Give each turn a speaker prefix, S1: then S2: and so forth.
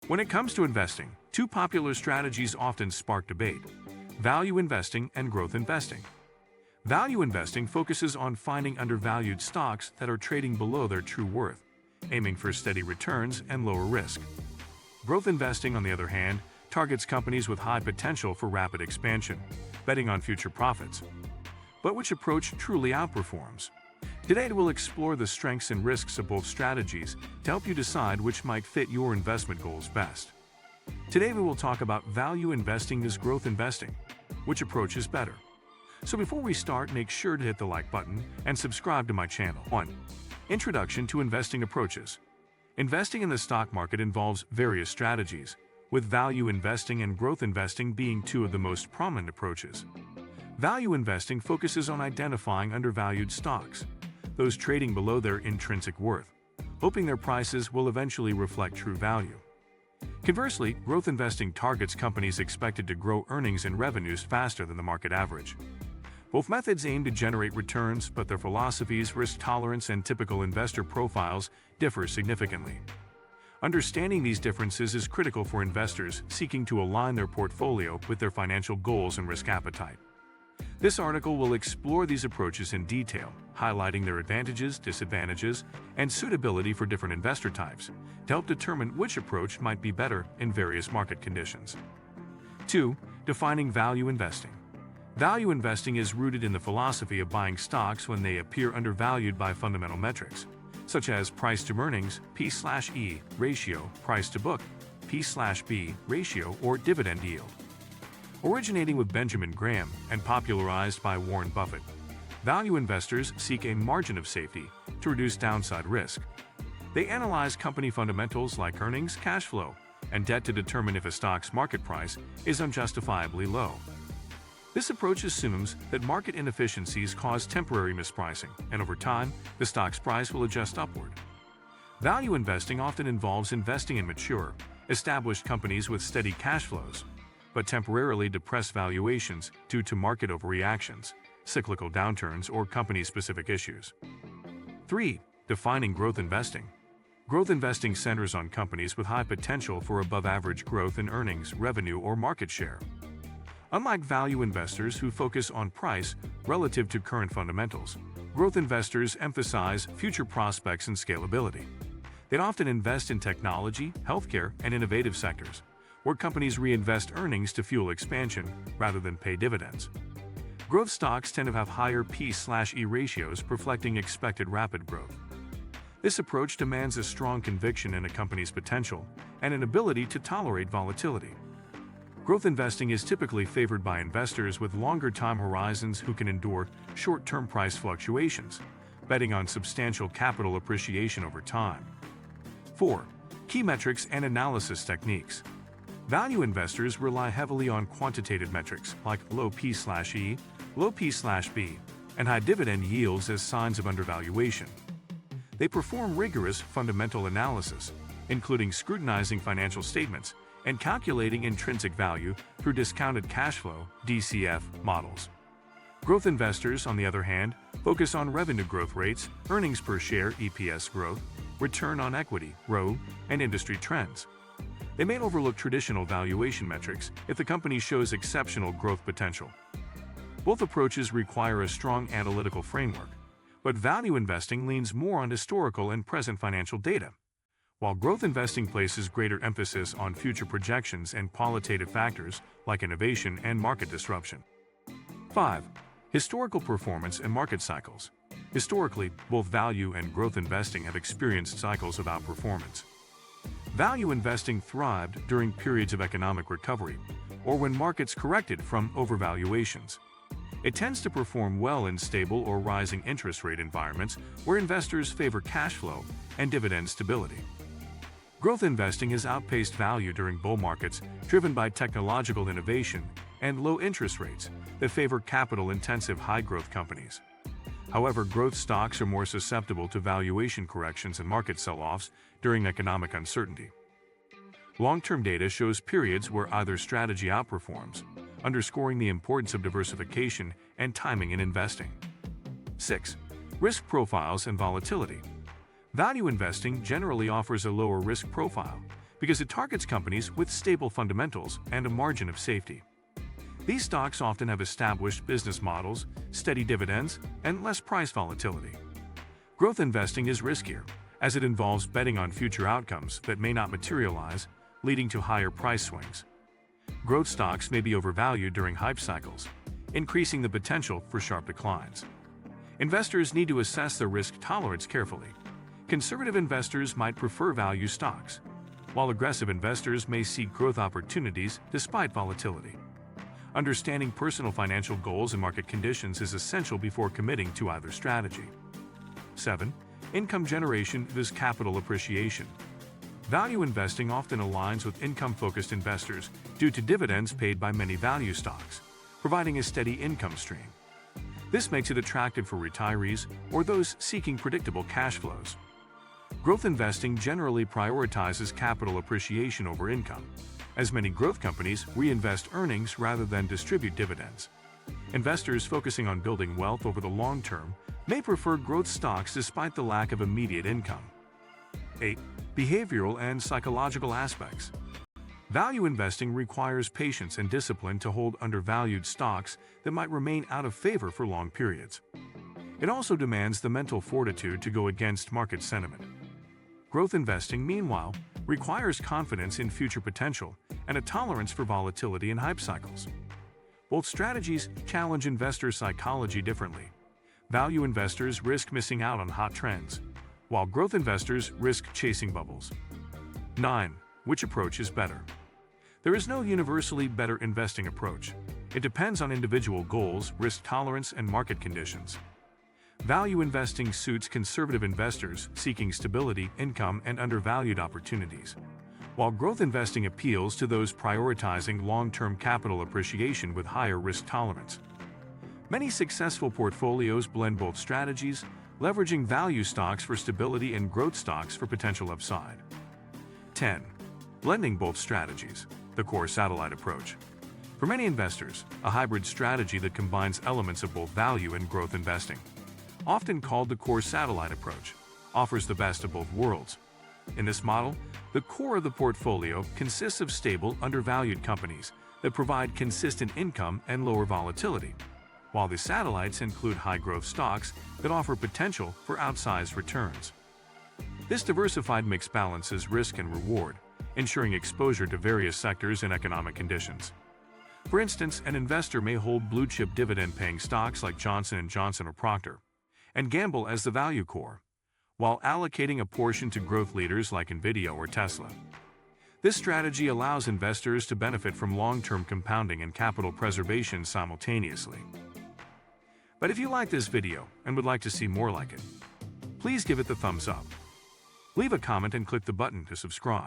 S1: When it comes to investing, two popular strategies often spark debate: value investing and growth investing. Value investing focuses on finding undervalued stocks that are trading below their true worth, aiming for steady returns and lower risk. Growth investing, on the other hand, targets companies with high potential for rapid expansion, betting on future profits. But which approach truly outperforms? Today we'll explore the strengths and risks of both strategies to help you decide which might fit your investment goals best. Today we will talk about value investing versus growth investing. Which approach is better? So before we start, make sure to hit the like button and subscribe to my channel. 1. Introduction to investing approaches. Investing in the stock market involves various strategies, with value investing and growth investing being two of the most prominent approaches. Value investing focuses on identifying undervalued stocks, those trading below their intrinsic worth, hoping their prices will eventually reflect true value. Conversely, growth investing targets companies expected to grow earnings and revenues faster than the market average. Both methods aim to generate returns, but their philosophies, risk tolerance, and typical investor profiles differ significantly. Understanding these differences is critical for investors seeking to align their portfolio with their financial goals and risk appetite. This article will explore these approaches in detail, highlighting their advantages, disadvantages, and suitability for different investor types, to help determine which approach might be better in various market conditions. 2. Defining value investing. Value investing is rooted in the philosophy of buying stocks when they appear undervalued by fundamental metrics, such as price to earnings, P/E ratio, price to book, P/B ratio, or dividend yield. Originating with Benjamin Graham and popularized by Warren Buffett, value investors seek a margin of safety to reduce downside risk. They analyze company fundamentals like earnings, cash flow, and debt to determine if a stock's market price is unjustifiably low. This approach assumes that market inefficiencies cause temporary mispricing, and over time, the stock's price will adjust upward. Value investing often involves investing in mature, established companies with steady cash flows, but temporarily depressed valuations due to market overreactions, cyclical downturns, or company-specific issues. 3. Defining growth investing. Growth investing centers on companies with high potential for above-average growth in earnings, revenue, or market share. Unlike value investors who focus on price relative to current fundamentals, growth investors emphasize future prospects and scalability. They often invest in technology, healthcare, and innovative sectors, where companies reinvest earnings to fuel expansion rather than pay dividends. Growth stocks tend to have higher P/E ratios, reflecting expected rapid growth. This approach demands a strong conviction in a company's potential and an ability to tolerate volatility. Growth investing is typically favored by investors with longer time horizons who can endure short-term price fluctuations, betting on substantial capital appreciation over time. 4. Key metrics and analysis techniques. Value investors rely heavily on quantitative metrics like low P/E, low P/B, and high dividend yields as signs of undervaluation. They perform rigorous fundamental analysis, including scrutinizing financial statements and calculating intrinsic value through discounted cash flow (DCF) models. Growth investors, on the other hand, focus on revenue growth rates, earnings per share (EPS) growth, return on equity (ROE), and industry trends. They may overlook traditional valuation metrics if the company shows exceptional growth potential. Both approaches require a strong analytical framework, but value investing leans more on historical and present financial data, while growth investing places greater emphasis on future projections and qualitative factors like innovation and market disruption. 5. Historical performance and market cycles. Historically, both value and growth investing have experienced cycles of outperformance. Value investing thrived during periods of economic recovery, or when markets corrected from overvaluations. It tends to perform well in stable or rising interest rate environments where investors favor cash flow and dividend stability. Growth investing has outpaced value during bull markets driven by technological innovation and low interest rates that favor capital-intensive high-growth companies. However, growth stocks are more susceptible to valuation corrections and market sell-offs during economic uncertainty. Long-term data shows periods where either strategy outperforms, underscoring the importance of diversification and timing in investing. 6. Risk profiles and volatility. Value investing generally offers a lower risk profile because it targets companies with stable fundamentals and a margin of safety. These stocks often have established business models, steady dividends, and less price volatility. Growth investing is riskier, as it involves betting on future outcomes that may not materialize, leading to higher price swings. Growth stocks may be overvalued during hype cycles, increasing the potential for sharp declines. Investors need to assess their risk tolerance carefully. Conservative investors might prefer value stocks, while aggressive investors may seek growth opportunities despite volatility. Understanding personal financial goals and market conditions is essential before committing to either strategy. 7. Income generation vs. capital appreciation. Value investing often aligns with income-focused investors due to dividends paid by many value stocks, providing a steady income stream. This makes it attractive for retirees or those seeking predictable cash flows. Growth investing generally prioritizes capital appreciation over income, as many growth companies reinvest earnings rather than distribute dividends. Investors focusing on building wealth over the long term may prefer growth stocks despite the lack of immediate income. 8. Behavioral and psychological aspects. Value investing requires patience and discipline to hold undervalued stocks that might remain out of favor for long periods. It also demands the mental fortitude to go against market sentiment. Growth investing, meanwhile, requires confidence in future potential and a tolerance for volatility and hype cycles. Both strategies challenge investor psychology differently. Value investors risk missing out on hot trends, while growth investors risk chasing bubbles. 9. Which approach is better? There is no universally better investing approach. It depends on individual goals, risk tolerance, and market conditions. Value investing suits conservative investors seeking stability, income, and undervalued opportunities, while growth investing appeals to those prioritizing long-term capital appreciation with higher risk tolerance. Many successful portfolios blend both strategies, leveraging value stocks for stability and growth stocks for potential upside. 10. Blending both strategies, the core satellite approach. For many investors, a hybrid strategy that combines elements of both value and growth investing, often called the core satellite approach, offers the best of both worlds. In this model, the core of the portfolio consists of stable, undervalued companies that provide consistent income and lower volatility, while the satellites include high-growth stocks that offer potential for outsized returns. This diversified mix balances risk and reward, ensuring exposure to various sectors and economic conditions. For instance, an investor may hold blue-chip dividend-paying stocks like Johnson & Johnson or Procter and gamble as the value core, while allocating a portion to growth leaders like Nvidia or Tesla. This strategy allows investors to benefit from long-term compounding and capital preservation simultaneously. But if you like this video and would like to see more like it, please give it the thumbs up. Leave a comment and click the button to subscribe.